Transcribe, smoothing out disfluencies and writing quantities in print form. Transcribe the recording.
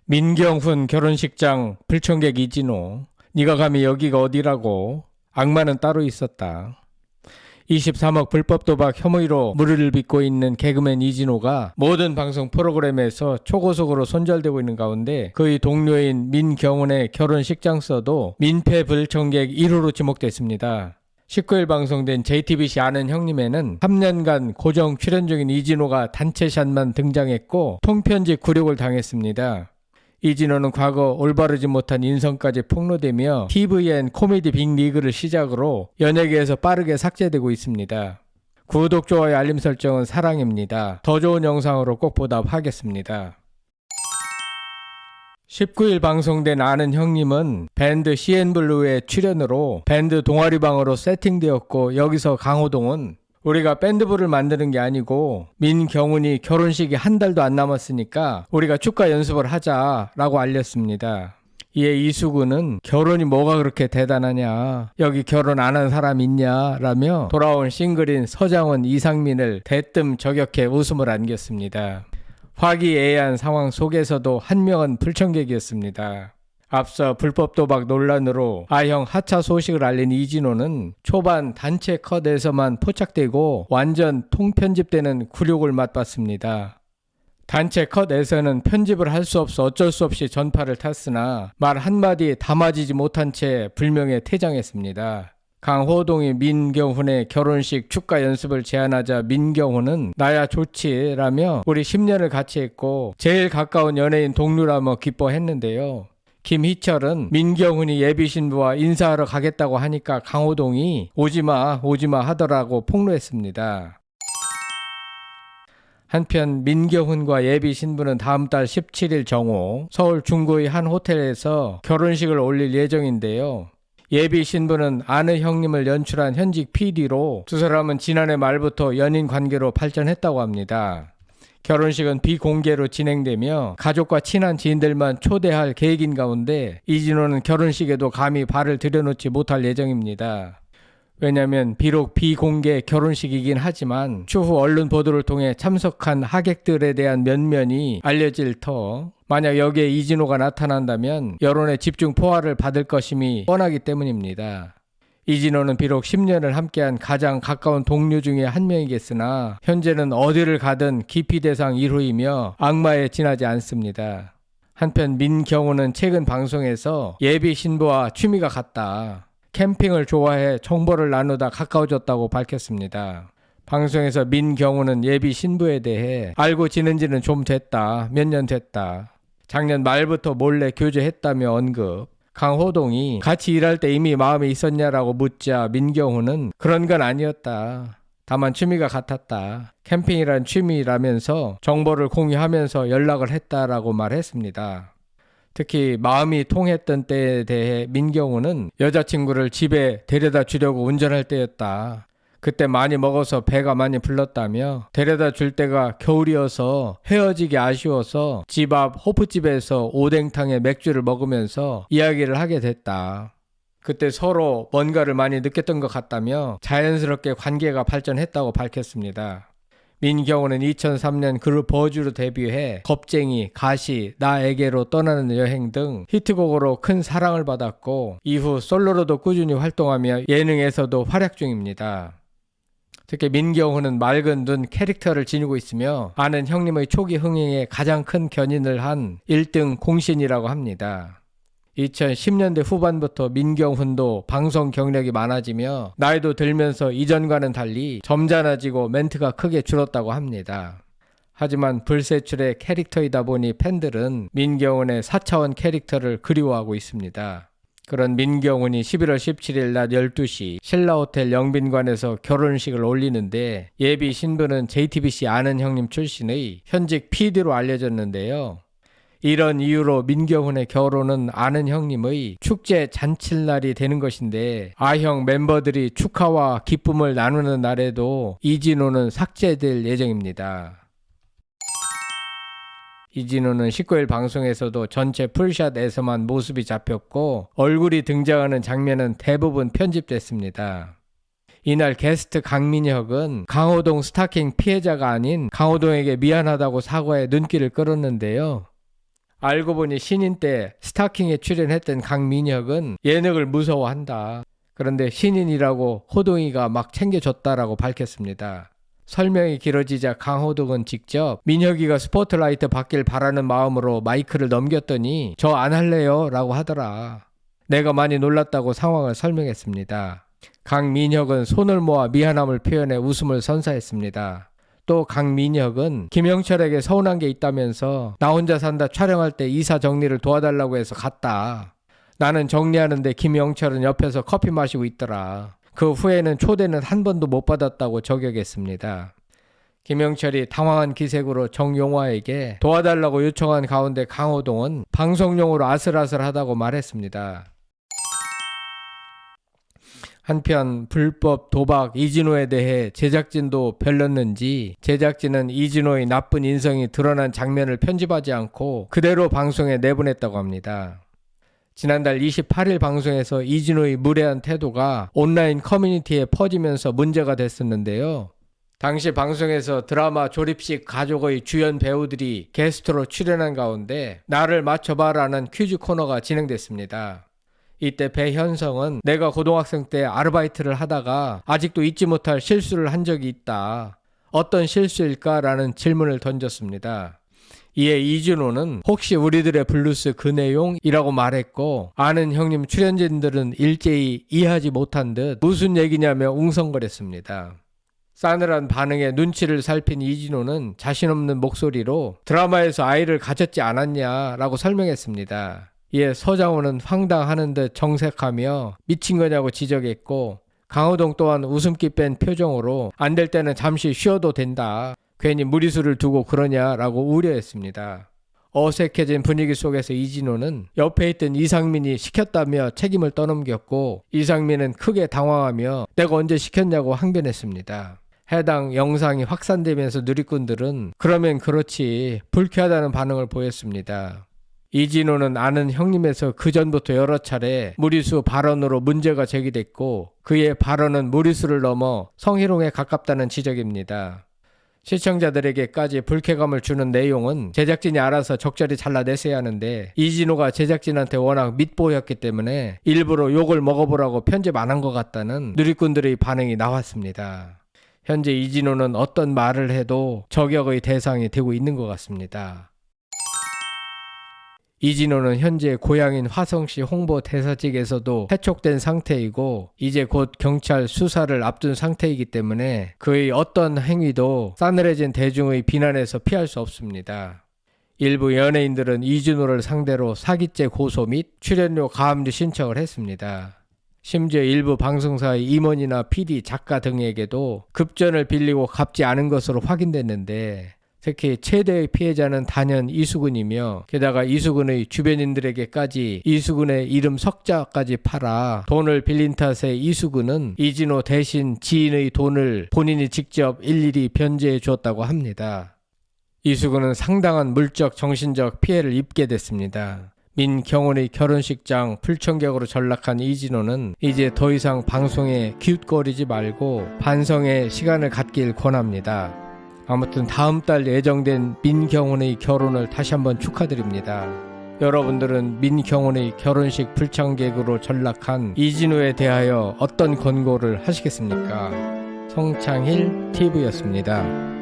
민경훈 결혼식장 불청객 이진호. 네가 감히 여기가 어디라고. 악마는 따로 있었다. 23억 불법 도박 혐의로 물을 빚고 있는 개그맨 이진호가 모든 방송 프로그램에서 초고속으로 손절되고 있는 가운데 그의 동료인 민경훈의 결혼식장서도 민폐 불청객 1호로 지목됐습니다. 19일 방송된 JTBC 아는 형님에는 3년간 고정 출연 중인 이진호가 단체샷만 등장했고 통편집 굴욕을 당했습니다. 이진호는 과거 올바르지 못한 인성까지 폭로되며 TVN 코미디 빅리그를 시작으로 연예계에서 빠르게 삭제되고 있습니다. 구독, 좋아요, 알림 설정은 사랑입니다. 더 좋은 영상으로 꼭 보답하겠습니다. 19일 방송된 아는 형님은 밴드 CN블루의 출연으로 밴드 동아리방으로 세팅되었고, 여기서 강호동은 우리가 밴드부를 만드는 게 아니고 민경훈이 결혼식이 한 달도 안 남았으니까 우리가 축가 연습을 하자라고 알렸습니다. 이에 이수근은 결혼이 뭐가 그렇게 대단하냐, 여기 결혼 안 한 사람 있냐 라며 돌아온 싱글인 서장훈, 이상민을 대뜸 저격해 웃음을 안겼습니다. 화기애애한 상황 속에서도 한 명은 불청객이었습니다. 앞서 불법 도박 논란으로 아형 하차 소식을 알린 이진호는 초반 단체 컷에서만 포착되고 완전 통편집되는 굴욕을 맛봤습니다. 단체 컷에서는 편집을 할 수 없어 어쩔 수 없이 전파를 탔으나 말 한마디 담아지지 못한 채 불명예 퇴장했습니다. 강호동이 민경훈의 결혼식 축가 연습을 제안하자 민경훈은 나야 좋지 라며 우리 10년을 같이 했고 제일 가까운 연예인 동료라며 기뻐했는데요. 김희철은 민경훈이 예비신부와 인사하러 가겠다고 하니까 강호동이 오지마 하더라고 폭로했습니다. 한편 민경훈과 예비신부는 다음 달 17일 정오 서울 중구의 한 호텔에서 결혼식을 올릴 예정인데요. 예비신부는 아는 형님을 연출한 현직 PD로 두 사람은 지난해 말부터 연인 관계로 발전했다고 합니다. 결혼식은 비공개로 진행되며 가족과 친한 지인들만 초대할 계획인 가운데 이진호는 결혼식에도 감히 발을 들여놓지 못할 예정입니다. 왜냐하면 비록 비공개 결혼식이긴 하지만 추후 언론 보도를 통해 참석한 하객들에 대한 면면이 알려질 터 만약 여기에 이진호가 나타난다면 여론의 집중 포화를 받을 것임이 뻔하기 때문입니다. 이진호는 비록 10년을 함께한 가장 가까운 동료 중에 한 명이겠으나 현재는 어디를 가든 기피 대상 1호이며 악마에 지나지 않습니다. 한편 민경훈은 최근 방송에서 예비 신부와 취미가 같다, 캠핑을 좋아해 정보를 나누다 가까워졌다고 밝혔습니다. 방송에서 민경훈은 예비 신부에 대해 알고 지낸 지는 좀 됐다, 몇 년 됐다, 작년 말부터 몰래 교제했다며 언급. 강호동이 같이 일할 때 이미 마음이 있었냐라고 묻자 민경훈은 그런 건 아니었다, 다만 취미가 같았다, 캠핑이란 취미라면서 정보를 공유하면서 연락을 했다라고 말했습니다. 특히 마음이 통했던 때에 대해 민경훈은 여자친구를 집에 데려다 주려고 운전할 때였다, 그때 많이 먹어서 배가 많이 불렀다며 데려다 줄 때가 겨울이어서 헤어지기 아쉬워서 집 앞 호프집에서 오뎅탕에 맥주를 먹으면서 이야기를 하게 됐다. 그때 서로 뭔가를 많이 느꼈던 것 같다며 자연스럽게 관계가 발전했다고 밝혔습니다. 민경훈은 2003년 그룹 버즈로 데뷔해 겁쟁이, 가시, 나에게로 떠나는 여행 등 히트곡으로 큰 사랑을 받았고 이후 솔로로도 꾸준히 활동하며 예능에서도 활약 중입니다. 특히 민경훈은 맑은 눈 캐릭터를 지니고 있으며 아는 형님의 초기 흥행에 가장 큰 견인을 한 1등 공신이라고 합니다. 2010년대 후반부터 민경훈도 방송 경력이 많아지며 나이도 들면서 이전과는 달리 점잖아지고 멘트가 크게 줄었다고 합니다. 하지만 불세출의 캐릭터이다 보니 팬들은 민경훈의 4차원 캐릭터를 그리워하고 있습니다. 그런 민경훈이 11월 17일 낮 12시 신라호텔 영빈관에서 결혼식을 올리는데 예비 신부는 JTBC 아는 형님 출신의 현직 PD로 알려졌는데요. 이런 이유로 민경훈의 결혼은 아는 형님의 축제 잔칫날이 되는 것인데 아형 멤버들이 축하와 기쁨을 나누는 날에도 이진호는 삭제될 예정입니다. 이진호는 19일 방송에서도 전체 풀샷에서만 모습이 잡혔고 얼굴이 등장하는 장면은 대부분 편집됐습니다. 이날 게스트 강민혁은 강호동 스타킹 피해자가 아닌 강호동에게 미안하다고 사과해 눈길을 끌었는데요. 알고 보니 신인 때 스타킹에 출연했던 강민혁은 예능을 무서워한다. 그런데 신인이라고 호동이가 막 챙겨줬다라고 밝혔습니다. 설명이 길어지자 강호동은 직접 민혁이가 스포트라이트 받길 바라는 마음으로 마이크를 넘겼더니 저 안 할래요 라고 하더라. 내가 많이 놀랐다고 상황을 설명했습니다. 강민혁은 손을 모아 미안함을 표현해 웃음을 선사했습니다. 또 강민혁은 김영철에게 서운한 게 있다면서 나 혼자 산다 촬영할 때 이사 정리를 도와달라고 해서 갔다. 나는 정리하는데 김영철은 옆에서 커피 마시고 있더라. 그 후에는 초대는 한 번도 못 받았다고 저격했습니다. 김영철이 당황한 기색으로 정용화에게 도와달라고 요청한 가운데 강호동은 방송용으로 아슬아슬하다고 말했습니다. 한편 불법 도박 이진호에 대해 제작진도 별렀는지 제작진은 이진호의 나쁜 인성이 드러난 장면을 편집하지 않고 그대로 방송에 내보냈다고 합니다. 지난달 28일 방송에서 이진호의 무례한 태도가 온라인 커뮤니티에 퍼지면서 문제가 됐었는데요. 당시 방송에서 드라마 조립식 가족의 주연 배우들이 게스트로 출연한 가운데 나를 맞춰봐라는 퀴즈 코너가 진행됐습니다. 이때 배현성은 내가 고등학생 때 아르바이트를 하다가 아직도 잊지 못할 실수를 한 적이 있다. 어떤 실수일까라는 질문을 던졌습니다. 이에 이진호는 혹시 우리들의 블루스 그 내용이라고 말했고 아는 형님 출연진들은 일제히 이해하지 못한 듯 무슨 얘기냐며 웅성거렸습니다. 싸늘한 반응에 눈치를 살핀 이진호는 자신 없는 목소리로 드라마에서 아이를 가졌지 않았냐라고 설명했습니다. 이에 서장훈은 황당하는 듯 정색하며 미친 거냐고 지적했고 강호동 또한 웃음기 뺀 표정으로 안 될 때는 잠시 쉬어도 된다. 괜히 무리수를 두고 그러냐라고 우려했습니다. 어색해진 분위기 속에서 이진호는 옆에 있던 이상민이 시켰다며 책임을 떠넘겼고 이상민은 크게 당황하며 내가 언제 시켰냐고 항변했습니다. 해당 영상이 확산되면서 누리꾼들은 그러면 그렇지 불쾌하다는 반응을 보였습니다. 이진호는 아는 형님에서 그전부터 여러 차례 무리수 발언으로 문제가 제기됐고 그의 발언은 무리수를 넘어 성희롱에 가깝다는 지적입니다. 시청자들에게까지 불쾌감을 주는 내용은 제작진이 알아서 적절히 잘라냈어야 하는데 이진호가 제작진한테 워낙 밉보였기 때문에 일부러 욕을 먹어보라고 편집 안 한 것 같다는 누리꾼들의 반응이 나왔습니다. 현재 이진호는 어떤 말을 해도 저격의 대상이 되고 있는 것 같습니다. 이진호는 현재 고향인 화성시 홍보대사직에서도 해촉된 상태이고 이제 곧 경찰 수사를 앞둔 상태이기 때문에 그의 어떤 행위도 싸늘해진 대중의 비난에서 피할 수 없습니다. 일부 연예인들은 이진호를 상대로 사기죄 고소 및 출연료 가압류 신청을 했습니다. 심지어 일부 방송사의 임원이나 PD, 작가 등에게도 급전을 빌리고 갚지 않은 것으로 확인됐는데 특히 최대의 피해자는 단연 이수근이며 게다가 이수근의 주변인들에게까지 이수근의 이름 석자까지 팔아 돈을 빌린 탓에 이수근은 이진호 대신 지인의 돈을 본인이 직접 일일이 변제해 주었다고 합니다. 이수근은 상당한 물적 정신적 피해를 입게 됐습니다. 민경훈의 결혼식장 풀천격으로 전락한 이진호는 이제 더 이상 방송에 기웃거리지 말고 반성의 시간을 갖길 권합니다. 아무튼 다음 달 예정된 민경훈의 결혼을 다시 한번 축하드립니다. 여러분들은 민경훈의 결혼식 불청객으로 전락한 이진호에 대하여 어떤 권고를 하시겠습니까? 성창힐 TV였습니다.